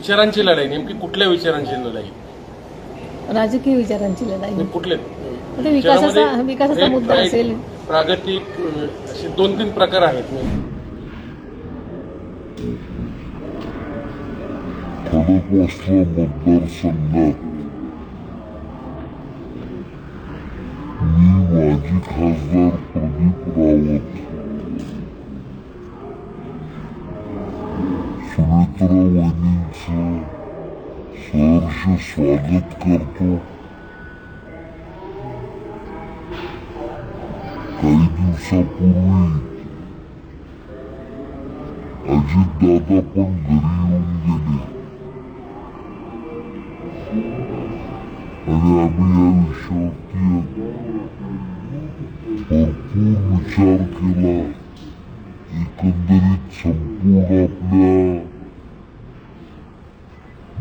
विचारांची लढाई, नेमकी कुठल्या विचारांची लढाई? राजकीय विचारांची लढाई. कुठले म्हणजे विकासाचा मुद्दा असेल. प्रागतिक असे 2-3 प्रकार आहेत. खडकवासला मतदारसंघात मी माजी खासदार प्रदीप रावत, सुनेत्रा वहिनींचं सहर्ष स्वागत करतो. काही दिवसापूर्वी अजितदादा पण घरी येऊन गेले आणि आम्ही या विषयावरती भरपूर विचार केला. एकंदरीत संपूर्ण आपल्या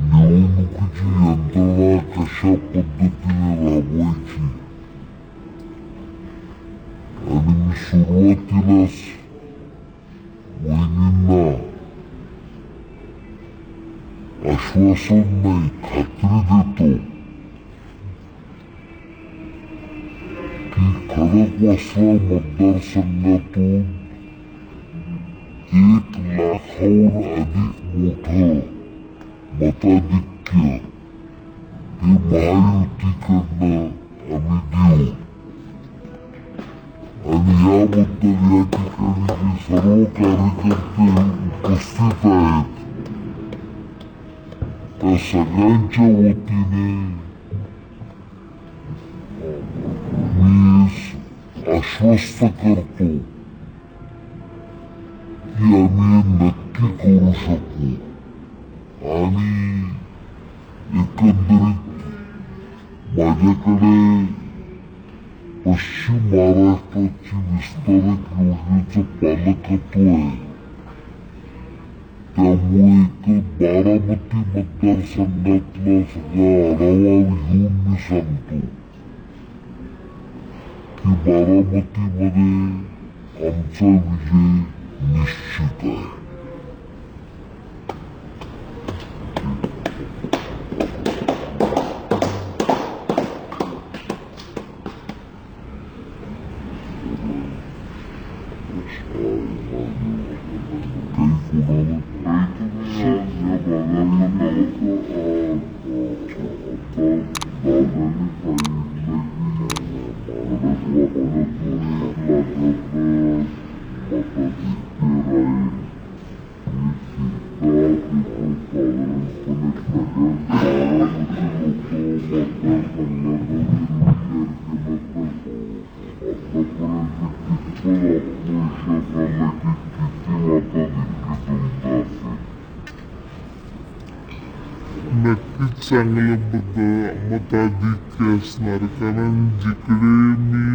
निवडणुकीची यंत्रणा कशा पद्धतीने राबवायची, आणि मी सुरुवातीलाच वहिनींना आश्वासन नाही, खात्री देतो की खडकवासला मतदारसंघातून 1 लाखाहून अधिक मोठं मताधिक्य हे महायुतीकडनं आम्ही देऊ. आणि याबद्दल या ठिकाणी जे सर्व कार्यकर्ते उपस्थित आहेत त्या सगळ्यांच्या वतीने मी आश्वस्त करतो की आम्ही नक्की करू शकू. आणि एकंदरीत माझ्याकडे पश्चिम महाराष्ट्राची विस्तारक योजनेचं पालकत्व आहे. त्यामुळे बारामती मतदारसंघातला सगळा आढावा घेऊन मी सांगतो की बारामतीमध्ये आमचा विजय निश्चित आहे. नक्कीच चांगलं मताधिक्य असणार, कारण जिकडे मी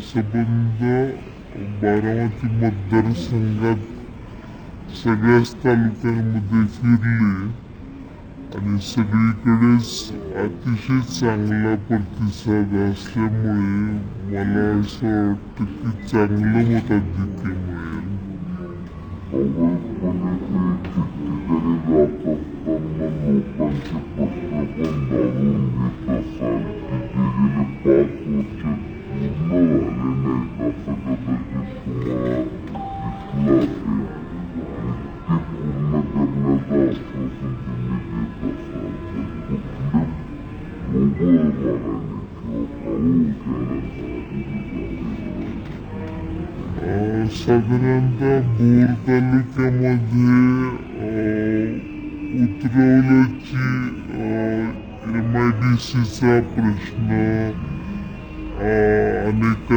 संबंध बारामती मतदारसंघात सगळ्याच तालुक्यांमध्ये फिरले आणि सगळीकडेच अतिशय चांगला प्रतिसाद असल्यामुळे मला असं वाटतं की चांगलं मताधिक्य मिळेल. लोकांचे प्रश्न पण जाणून घेत असाल की जे गेले 5 वर्ष पूर्ण झाले नाहीत असं कदाचित तुम्हाला दिसलं असेल. ते पूर्ण करण्याचं आश्वासन तुम्ही देत असाल तर कुठले साधारणतः भोर तालुक्यामध्ये उतरवल्याची MIDCचा प्रश्न अनेक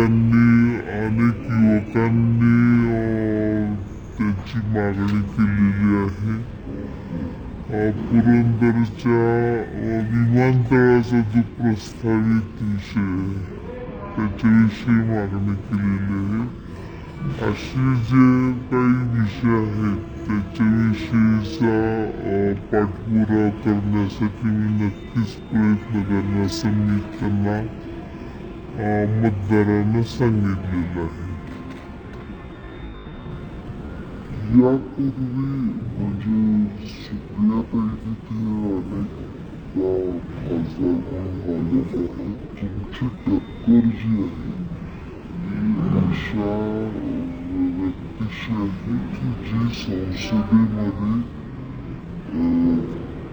युवकांनी त्याची मागणी केलेली आहे. पुरंदरच्या विमानतळाचा जो प्रस्तावित विषय त्याच्याविषयी मागणी केलेली आहे. असे जे काही विषय आहेत त्याच्याविषयीचा पाठपुरावा करण्यासाठी मी नक्कीच प्रयत्न करण्याचं मी त्यांना मतदारांना सांगितलेलं आहे. यापूर्वी म्हणजे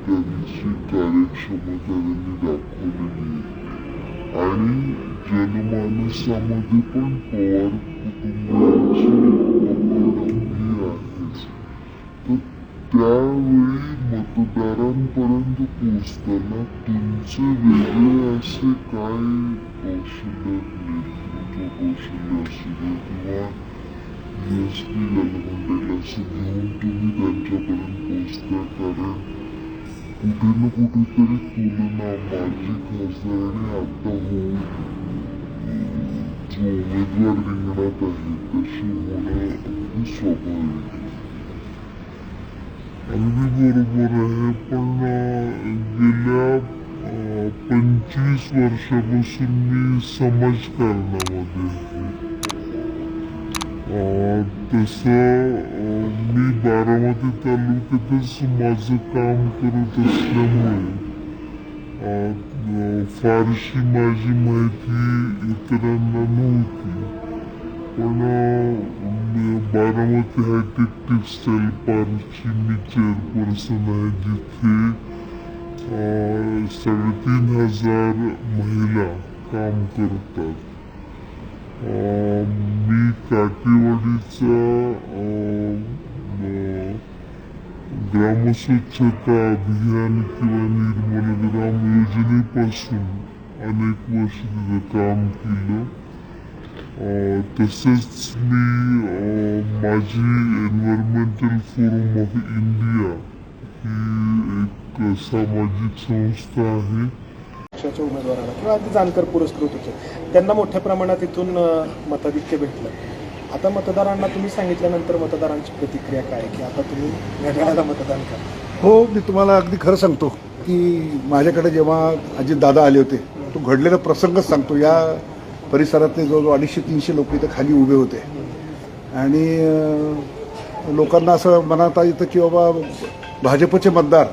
त्यांची कार्यक्षमता त्यांनी दाखवलेली आणि जनमानसामध्ये पण पवार कुटुंबाची पकड आहेच. तर त्यावेळी मतदारांपर्यंत पोहोचताना तुमचे वेगळे असे काय कौशल्य, नेतृत्व कौशल्य असू दे किंवा USP जन्मलेलं असं घेऊन तुम्ही त्यांच्यापर्यंत पोहोचता. कारण कुठे ना कुठेतरी तुलना माजी खासदार आणि आता होऊन जो उमेदवार रिंगणात आहे तशी होणं अगदी स्वाभाविक. अगदी बरोबर आहे. पण गेल्या 25 वर्षापासून मी समाजकारणामध्ये तसं मी बारामती तालुक्यातच माझं काम करत असल्यामुळे फारशी माझी माहिती इतरांना नव्हती. पण बारामती हायटेक टेक्सटाईल पार्कची मी चेअरपर्सन आहे, जिथे 3,500 महिला काम करतात. मी काटेवाडीचा ग्रामस्वच्छता अभियान किंवा निर्मल ग्राम योजनेपासून अनेक वर्ष तिथं काम केलं. तसेच मी माझी एन्व्हायरमेंटल फोरम ऑफ इंडिया ही एक सामाजिक संस्था आहे. पक्षाच्या उमेदवाराला किंवा अगदी जाणकार पुरस्कृत होते, त्यांना मोठ्या प्रमाणात इथून मताधिक्य भेटलं. आता मतदारांना तुम्ही सांगितल्यानंतर मतदारांची प्रतिक्रिया काय की आता तुम्ही घड्याळाला मतदान करा? हो, मी तुम्हाला अगदी खरं सांगतो की माझ्याकडे जेव्हा अजितदादा आले होते तो घडलेला प्रसंगच सांगतो. या परिसरातले जवळजवळ 250-300 लोक इथं खाली उभे होते आणि लोकांना असं मनात येतं की बाबा भाजपचे मतदार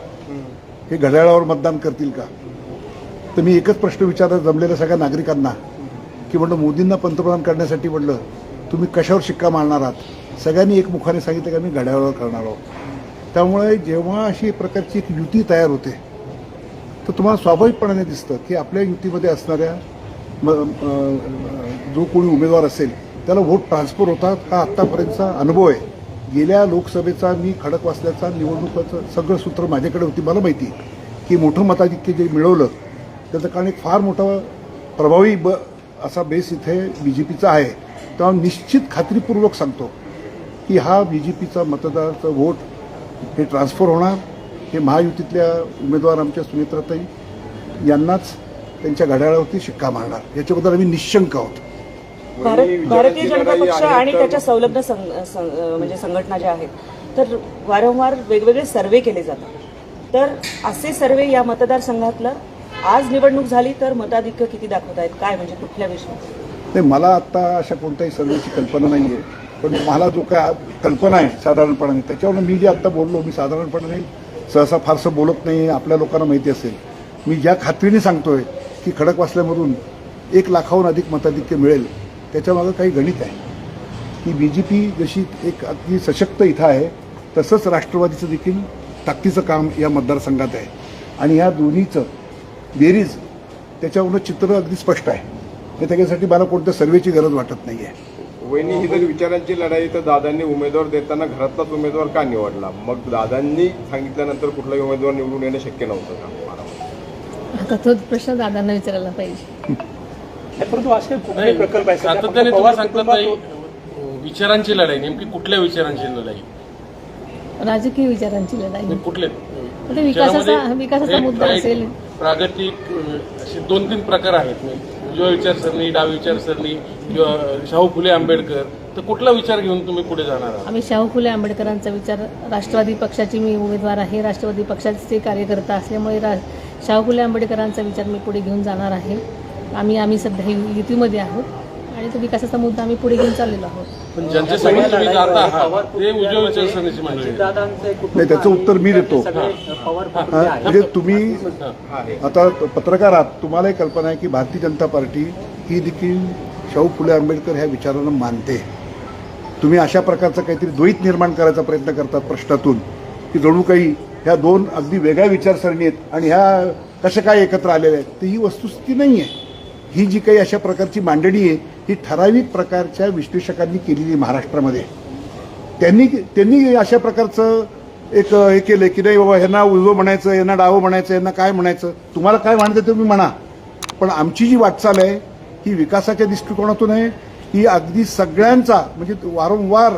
हे घड्याळावर मतदान करतील का. तर मी एकच प्रश्न विचारला जमलेल्या सगळ्या नागरिकांना की म्हणलं मोदींना पंतप्रधान करण्यासाठी म्हणलं तुम्ही कशावर शिक्का मारणार आहात. सगळ्यांनी एकमुखाने सांगितलं की आम्ही घड्याळावर करणार आहोत. त्यामुळे जेव्हा अशी प्रकारची एक युती तयार होते तर तुम्हाला स्वाभाविकपणाने दिसतं की आपल्या युतीमध्ये असणाऱ्या जो कोणी उमेदवार असेल त्याला वोट ट्रान्सफर होतात. हा आत्तापर्यंतचा अनुभव आहे. गेल्या लोकसभेचा मी खडकवासल्याचा निवडणुकाचं सगळं सूत्र माझ्याकडे होती. मला माहिती की मोठं मताधिक्य जे मिळवलं त्याचं कारण एक फार मोठा प्रभावी असा बेस इथे BJPचा आहे. तेव्हा निश्चित खात्रीपूर्वक सांगतो की हा BJPचा मतदाराचं वोट हे ट्रान्सफर होणार. हे महायुतीतल्या उमेदवार आमच्या सुनेत्राताई यांनाच त्यांच्या घड्याळावरती शिक्का मारणार, याच्याबद्दल आम्ही निशंक आहोत. भारतीय जनता पक्ष आणि त्याच्या संलग्न म्हणजे संघटना ज्या आहेत तर वारंवार वेगवेगळे सर्वे केले जातात. तर असे सर्वे या मतदारसंघातलं आज निवडणूक झाली तर मताधिक्य किती दाखवत आहेत, काय म्हणजे कुठल्या विषयात? नाही, मला आत्ता अशा कोणत्याही सर्वेची कल्पना नाही आहे. पण मला जो काय कल्पना आहे साधारणपणाने त्याच्यावरून मी जे आत्ता बोललो, मी साधारणपणाने सहसा फारसं बोलत नाही. आपल्या लोकांना माहिती असेल. मी ज्या खात्रीने सांगतोय की खडकवासल्यामधून 1 लाखाहून अधिक मताधिक्य मिळेल त्याच्यामागं काही गणित आहे. की BJP जशी एक अगदी सशक्त इथं आहे तसंच राष्ट्रवादीचं देखील ताकदीचं काम या मतदारसंघात आहे. आणि ह्या दोन्हीचं बेरीज त्याच्यावरून चित्र अगदी स्पष्ट आहे. त्याच्यासाठी मला कोणत्या सर्वेची गरज वाटत नाही आहे. वहिनी, ही जर विचारांची लढाई तर दादांनी उमेदवार देताना घरातलाच उमेदवार का निवडला? मग दादांनी सांगितल्यानंतर कुठलाही उमेदवार निवडून येणं शक्य नव्हतं का? आता तो प्रश्न दादांना विचारायला पाहिजे. परंतु असे कुठले प्रकल्प आहेत सातत्याने तुम्ही सांगतात नाही विचारांची लढाई, नेमकी कुठल्या विचारांची लढाई? राजकीय विचारांची लढाई. कुठले आता विकासाचा मुद्दा असेल. प्रागतिक असे 2-3 प्रकार आहेत. युवा विचारसरणी, डावी विचारसरणी, शाहू फुले आंबेडकर. तर कुठला विचार घेऊन तुम्ही पुढे जाणार आहात? आम्ही शाहू फुले आंबेडकरांचा विचार, राष्ट्रवादी पक्षाची मी उमेदवार आहे, राष्ट्रवादी पक्षाचे कार्यकर्ता असल्यामुळे शाहू फुले आंबेडकरांचा विचार मी पुढे घेऊन जाणार आहे. आम्ही सध्या युतीमध्ये आहोत आणि तो विकासाचा मुद्दा आम्ही पुढे घेऊन चाललेलो आहोत. पण ज्यांच्यासमोर तुम्ही जात आहात ते उजव्या विचारसरणीची मंडळी आहेत. नाही, त्याचं उत्तर मी देतो. म्हणजे तुम्ही आता पत्रकार आहात, तुम्हालाही कल्पना आहे की भारतीय जनता पार्टी ही देखील शाहू फुले आंबेडकर ह्या विचारांना मानते. तुम्ही अशा प्रकारचं काहीतरी द्वैत निर्माण करायचा प्रयत्न करतात प्रश्नातून, की जणू काही ह्या दोन अगदी वेगळ्या विचारसरणी आहेत आणि ह्या कशा काय एकत्र आलेल्या आहेत. तर ही वस्तुस्थिती नाही आहे. ही जी काही अशा प्रकारची मांडणी आहे ही ठराविक प्रकारच्या विश्लेषकांनी केलेली महाराष्ट्रामध्ये. त्यांनी अशा प्रकारचं एक हे केलं की नाही बाबा ह्यांना उजवं म्हणायचं, यांना डावं म्हणायचं, यांना काय म्हणायचं, तुम्हाला काय म्हणायचं तुम्ही म्हणा. पण आमची जी वाटचाल आहे ही विकासाच्या दृष्टिकोनातून आहे. ही अगदी सगळ्यांचा, म्हणजे वारंवार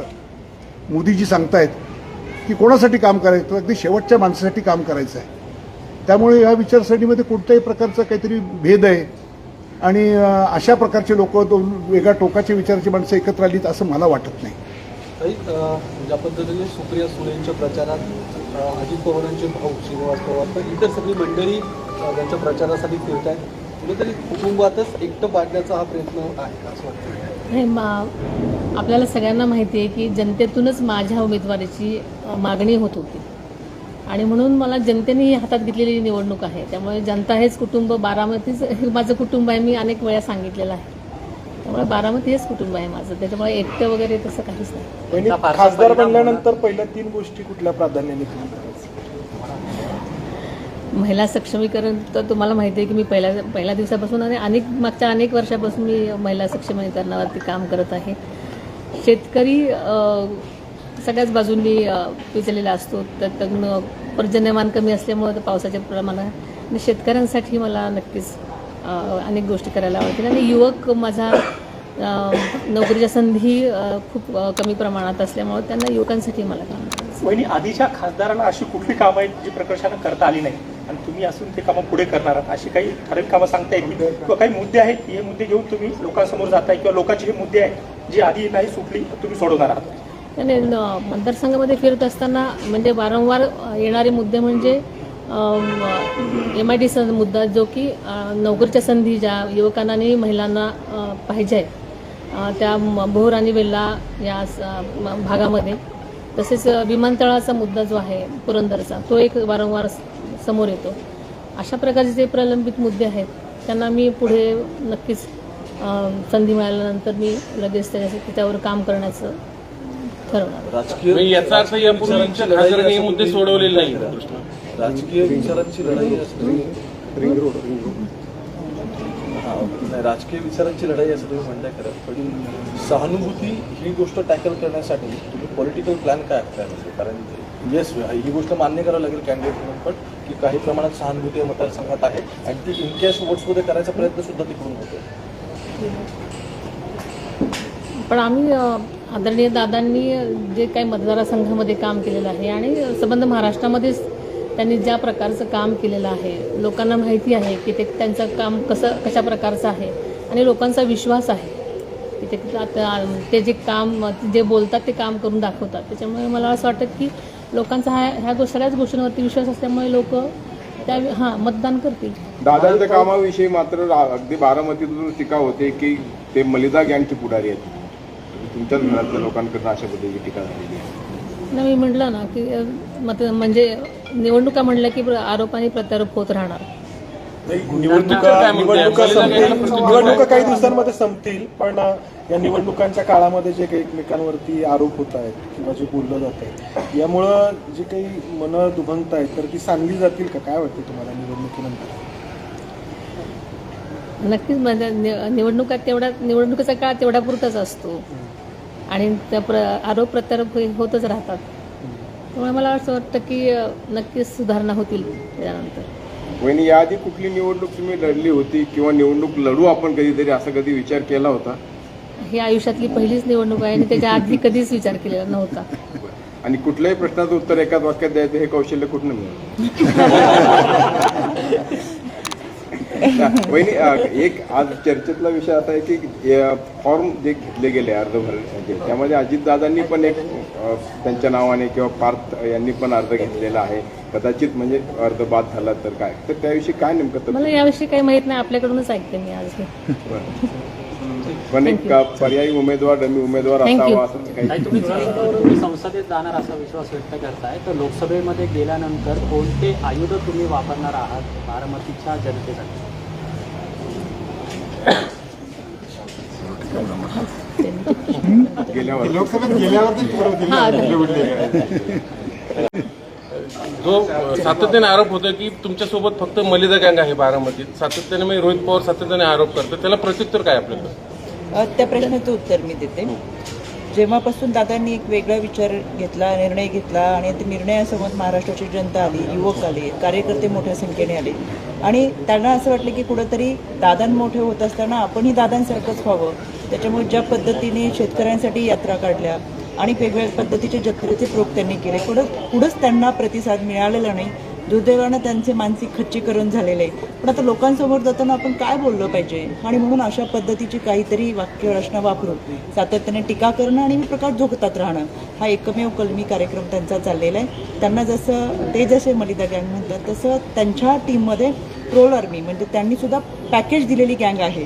मोदीजी सांगतायत की कोणासाठी काम करायचं, अगदी शेवटच्या माणसासाठी काम करायचं आहे. त्यामुळे या विचारसरणीमध्ये कोणत्याही प्रकारचा काहीतरी भेद आहे आणि अशा प्रकारचे लोक, दोन वेगळ्या टोकाच्या विचाराची माणसं एकत्र आलीत असं मला वाटत नाही. ज्या पद्धतीने सुप्रिया सुळेंच्या प्रचारात अजित पवारांचे भाऊ श्रीनिवास पवार तर इतर सगळी मंडळी त्यांच्या प्रचारासाठी फिरत आहेत, कुठेतरी कुटुंबातच एकटं पाडण्याचा हा प्रयत्न आहे असं वाटतं. नाही, आपल्याला सगळ्यांना माहिती आहे की जनतेतूनच माझ्या उमेदवारीची मागणी होत होती आणि म्हणून मला जनतेने हातात घेतलेली निवडणूक आहे. त्यामुळे जनता हेच कुटुंब, बारामतीच हे माझं कुटुंब आहे. मी अनेक वेळा सांगितलेलं आहे. त्यामुळे बारामती हेच कुटुंब आहे माझं. त्याच्यामुळे एकटं वगैरे तसं काहीच नाही. पण खासदार बनल्यानंतर पहिल्या 3 गोष्टी कुठल्या प्राधान्याने तुम्ही करायचं? महिला सक्षमीकरण तर तुम्हाला माहिती आहे की मी पहिल्या दिवसापासून आणि मागच्या अनेक वर्षापासून मी महिला सक्षमीकरणावरती काम करत आहे. शेतकरी सगळ्याच बाजूंनी पिचलेला असतो. तर पर्जन्यमान कमी असल्यामुळे तर पावसाच्या प्रमाणात आणि शेतकऱ्यांसाठी मला नक्कीच अनेक गोष्टी करायला आवडतील. आणि युवक माझा नोकरीच्या संधी खूप कमी प्रमाणात असल्यामुळे त्यांना युवकांसाठी मला काम करायचं. वहिनी, आधीच्या खासदारांना अशी कुठली कामं आहेत जी प्रकर्षानं करता आली नाही आणि तुम्ही असून ते कामं पुढे करणार आहात, अशी काही ठराविक कामं सांगता येतील किंवा काही मुद्दे आहेत, हे मुद्दे घेऊन तुम्ही लोकांसमोर जाताय किंवा लोकांचे हे मुद्दे आहेत जी आधी नाही सुटली तुम्ही सोडवणार आहात? आणि मतदारसंघामध्ये फिरत असताना म्हणजे वारंवार येणारे मुद्दे म्हणजे MIDC मुद्दा, जो की नोकरीच्या संधी ज्या युवकांना आणि महिलांना पाहिजे आहेत त्या भोर आणि वेल्हा या भागामध्ये, तसेच विमानतळाचा मुद्दा जो आहे पुरंदरचा, तो एक वारंवार समोर येतो. अशा प्रकारचे जे प्रलंबित मुद्दे आहेत त्यांना मी पुढे नक्कीच संधी मिळाल्यानंतर मी लगेच त्याच्यावर काम करण्याचं ठरवणार. राजकीय याचा अर्थ यापूर्वीच्या खासदारांनी हे मुद्दे सोडवलेले नाही. राजकीय विचारांची लढाई असते. राजकीय विचारांची लढाई असं तुम्ही म्हणताय खरं, पण सहानुभूती ही गोष्ट टॅकल करण्यासाठी तुम्ही पॉलिटिकल प्लॅन काय आखताय? कारण येस, ही गोष्ट मान्य करावं लागेल कॅन्डिडेट म्हणून, पण की काही प्रमाणात सहानुभूती मतदारसंघात आहे आणि ती इनकॅश वोट्समध्ये करायचा प्रयत्न सुद्धा तिकडून होतो. पण आम्ही आदरणीय दादांनी जे काही मतदारसंघामध्ये काम केलेलं आहे आणि संबंध महाराष्ट्रामध्येच त्यांनी ज्या प्रकारचं काम केलेलं आहे, लोकांना माहिती आहे की ते त्यांचं काम कशा प्रकारचं आहे आणि लोकांचा विश्वास आहे की ते जे काम जे बोलतात ते काम करून दाखवतात. त्याच्यामुळे मला असं वाटतं की लोकांचा ह्या सगळ्याच गोष्टींवरती विश्वास असल्यामुळे लोक त्या मतदान करतील. दादांच्या कामाविषयी मात्र अगदी बारामतीतून टीका होते की ते मलिदा गँगचे पुढारी आहेत. तुमच्याच घरातल्या लोकांकडून अशा पद्धतीची टीका झालेली आहे. मी म्हटलं ना की म्हणजे निवडणुका म्हणल्या की आरोप आणि प्रत्यारोप होत राहणार. निवडणुका काही दिवसांमध्ये संपतील, पण या निवडणुकांच्या काळामध्ये जे काही एकमेकांवरती आरोप होत आहेत किंवा जे बोललं जात आहे यामुळं जी काही मनं दुभंगत आहेत तर ती सांधली जातील का? काय वाटतं तुम्हाला निवडणुकीनंतर? नक्कीच म्हणजे निवडणुकीचा काळ तेवढ्या पुरताच असतो आणि त्या आरोप प्रत्यारोप होतच राहतात. त्यामुळे मला असं वाटतं की नक्कीच सुधारणा होतील त्यानंतर. वहिनी, याआधी कुठली निवडणूक तुम्ही लढली होती किंवा निवडणूक लढू आपण कधीतरी असं कधी विचार केला होता? ही आयुष्यातली पहिलीच निवडणूक आहे आणि त्याच्या आधी कधीच विचार केलेला नव्हता. आणि कुठल्याही प्रश्नाचं उत्तर एकाच वाक्यात द्यायचं हे कौशल्य कुठनं मिळालं? वहिनी, एक आज चर्चेतला विषय असा आहे की फॉर्म जे घेतले गेले अर्ज भरण्याचे त्यामध्ये अजितदादांनी पण एक त्यांच्या नावाने किंवा पार्थ यांनी पण अर्ज घेतलेला आहे. कदाचित म्हणजे अर्ज बाद झाला तर काय, तर त्याविषयी काय नेमकं? मला याविषयी काही माहित नाही, आपल्याकडूनच ऐकते मी आज. पण एक पर्यायी उमेदवार डमी उमेदवार Thank you. असावा असं काही नाही, तुम्ही तुम्ही संसदेत जाणार असा विश्वास व्यक्त करताय, तर लोकसभेमध्ये गेल्यानंतर कोणते आयुध तुम्ही वापरणार आहात बारामतीच्या जनतेसाठी? गेल्यावर जो सातत्याने आरोप होतो की तुमच्यासोबत फक्त मलिदा गँग आहे बारामतीत, सातत्याने म्हणजे रोहित पवार सातत्याने आरोप करतो, त्याला प्रत्युत्तर काय आपल्याकडे? त्या प्रश्नाचं उत्तर मी देते. जेव्हापासून दादांनी एक वेगळा विचार घेतला, निर्णय घेतला आणि त्या निर्णयासोबत महाराष्ट्राची जनता आली, युवक आले, कार्यकर्ते मोठ्या संख्येने आले आणि त्यांना असं वाटलं की कुठंतरी दादां मोठे होत असताना आपणही दादांसारखंच व्हावं. त्याच्यामुळे ज्या पद्धतीने शेतकऱ्यांसाठी यात्रा काढल्या आणि वेगवेगळ्या पद्धतीचे जत्रेचे प्रयोग त्यांनी केले, पुढंच त्यांना प्रतिसाद मिळालेला नाही. दुर्दैवानं त्यांचे मानसिक खच्चीकरण झालेले आहे. पण आता लोकांसमोर जाताना आपण काय बोललं पाहिजे आणि म्हणून अशा पद्धतीची काहीतरी वाक्यरचना वापरून सातत्याने टीका करणं आणि प्रकाश झोकतात राहणं हा एकमेव कलमी कार्यक्रम त्यांचा चाललेला आहे. त्यांना जसे मलिदा गँग म्हणतात तसं त्यांच्या टीममध्ये ट्रोल आर्मी म्हणजे त्यांनी सुद्धा पॅकेज दिलेली गँग आहे.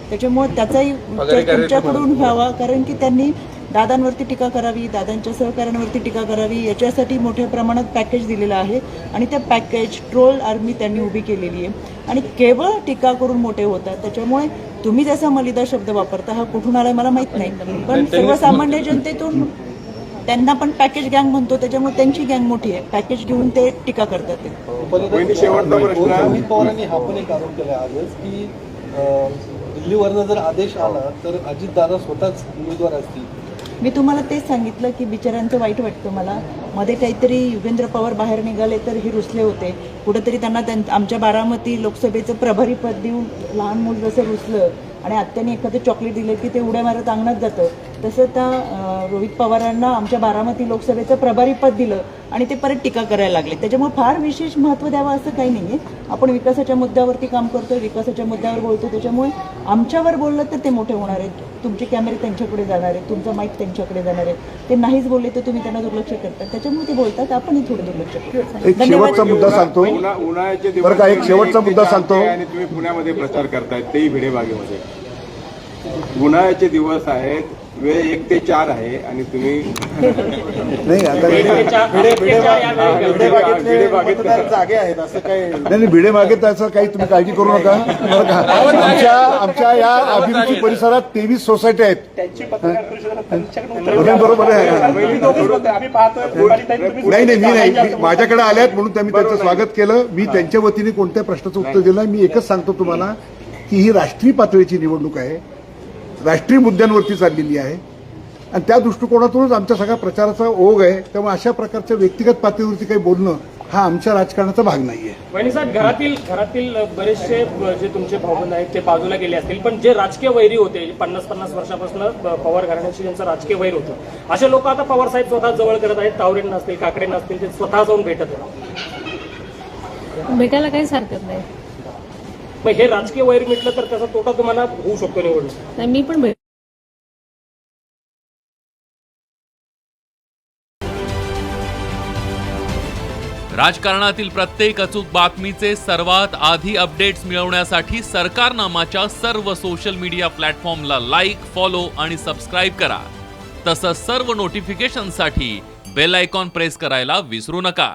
त्याच्यामुळे त्याचाही विचार तुमच्याकडून व्हावा, कारण की त्यांनी दादांवरती टीका करावी, दादांच्या सहकाऱ्यांवरती टीका करावी याच्यासाठी मोठ्या प्रमाणात पॅकेज दिलेलं आहे आणि त्या पॅकेज ट्रोल आर्मी त्यांनी उभी केलेली आहे आणि केवळ टीका करून मोठे होतात. त्याच्यामुळे तुम्ही जसा मलिदा शब्द वापरता हा कुठून आलाय मला माहित नाही, पण सर्वसामान्य जनतेतून त्यांना पण पॅकेज गँग म्हणतो, त्याच्यामुळे त्यांची गँग मोठी आहे. पॅकेज घेऊन ते टीका करतात. शेवटचा प्रश्न. अजित पवारांनी हा पण एक आरोप केला आजच की दिल्लीवरनं जर आदेश आला तर अजितदादा स्वतःच उमेदवार असतील. मी तुम्हाला तेच सांगितलं की बिचाऱ्यांचं वाईट वाटतं मला. मध्ये काहीतरी युगेंद्र पवार बाहेर निघाले तर हे रुसले होते. कुठेतरी त्यांना आमच्या बारामती लोकसभेचं प्रभारी पद देऊन लहान मूल जसं रुसलं आणि आत्याने एखादं चॉकलेट दिलं की ते उड्या मारत अंगणात जातं, तसं त्या रोहित पवारांना आमच्या बारामती लोकसभेचं प्रभारी पद दिलं आणि ते परत टीका करायला लागले. त्याच्यामुळे फार विशेष महत्त्व द्यावं असं काही नाही आहे. आपण विकासाच्या मुद्द्यावरती काम करतोय, विकासाच्या मुद्द्यावर बोलतो, त्याच्यामुळे आमच्यावर बोललं तर ते मोठे होणार आहेत. तुमचे कॅमेरे त्यांच्याकडे जाणार आहेत, तुमचा माईक त्यांच्याकडे जाणार आहे. ते नाहीच बोलले तर तुम्ही त्यांना दुर्लक्ष करतात, त्याच्यामुळे ते बोलतात, आपणही थोडं दुर्लक्ष करतो. एक शेवटचा मुद्दा सांगतो उन्हाळ्याचे बरं का, एक शेवटचा मुद्दा सांगतो. आणि तुम्ही पुण्यामध्ये प्रचार करतायत तेही भिडेबागेमध्ये. उन्हाळ्याचे दिवस आहेत, वेळ 1 ते 4 आहे आणि तुम्ही नाही आता जागे आहेत असं काही नाही भिडे मागे त्याचं काही तुम्ही काळजी करू नका. बरं का, आमच्या या अभिरुची परिसरात 23 सोसायटी आहेत. त्यांची पत्रकार परिषद बरोबर आहे. आम्ही पाहतोय. नाही मी माझ्याकडे आल्यात म्हणून त्यांनी त्यांचं स्वागत केलं. मी त्यांच्या वतीने कोणत्या प्रश्नाचं उत्तर दिलं नाही. मी एकच सांगतो तुम्हाला की ही राष्ट्रीय पातळीची निवडणूक आहे, राष्ट्रीय मुद्द्यांवरती चाललेली आहे आणि त्या दृष्टिकोनातूनच आमच्या सगळ्या प्रचाराचा ओघ आहे. त्यामुळे अशा प्रकारच्या व्यक्तिगत पातळीवरती काही बोलणं हा आमच्या राजकारणाचा भाग नाहीये. वहिनी साहेब, घरातील बरेचसे जे तुमचे भावबंद आहेत ते बाजूला गेले असतील, पण जे राजकीय वैरी होते 50-50 वर्षापासून पवार घराण्याशी ज्यांचं राजकीय वैर होतं, असे लोक आता पवार साहेब स्वतः जवळ करत आहेत. तावरे नसतील, काकडे नसतील, ते स्वतः जाऊन भेटत आहेत. भेटायला काहीच हरकत नाही. मग हे राजकीय वैर मिटलं तर त्याचा तोटा तुम्हाला होऊ शकतो निवडणूक. नाही, मी पण राजकारणातील प्रत्येक अचूक बातमीचे सर्वात आधी अपडेट्स मिळवण्यासाठी सरकारनामाच्या सर्व सोशल मीडिया प्लॅटफॉर्मला लाईक, फॉलो आणि सबस्क्राईब करा. तसंच सर्व नोटिफिकेशनसाठी बेल आयकॉन प्रेस करायला विसरू नका.